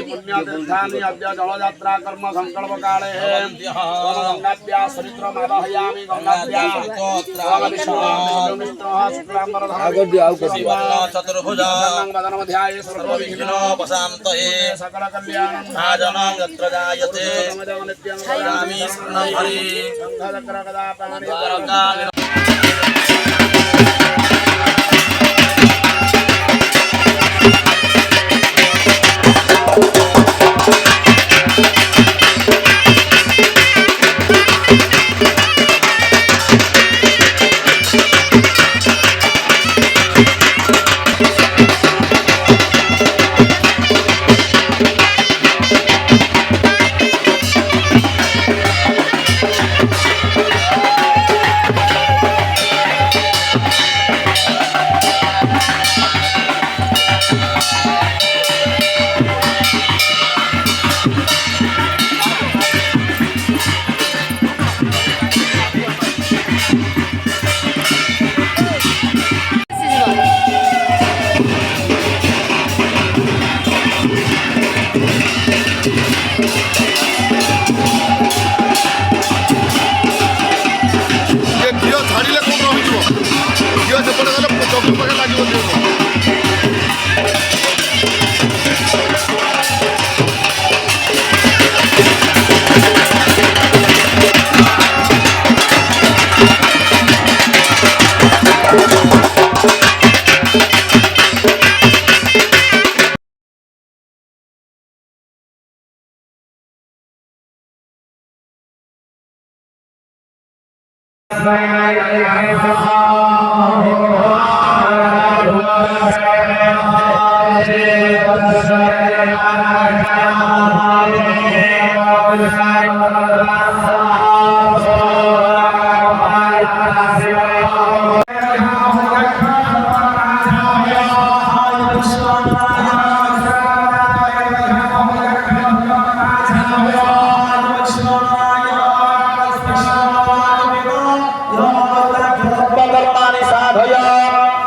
पुण्यतीर्थानि अद्य जलयात्रा कर्म संकल्प काले गंगाभ्या सरित्रम आवाहयामि गंगाभ्या चतुर्भुजा वदनमध्याये सर्वविघ्नोपशान्तये सकल कल्याणं भाजनं यत्र जायते नित्यं हरि गंगाचक्र कदा पाणि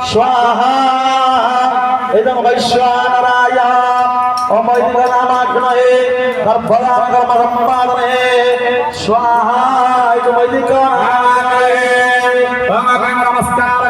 स्वाहा इदं वैश्वानराय अमैदिकनामाग्नये कर्मसम्पादने स्वाहा इदं वैदिकनामाग्नये नमस्कार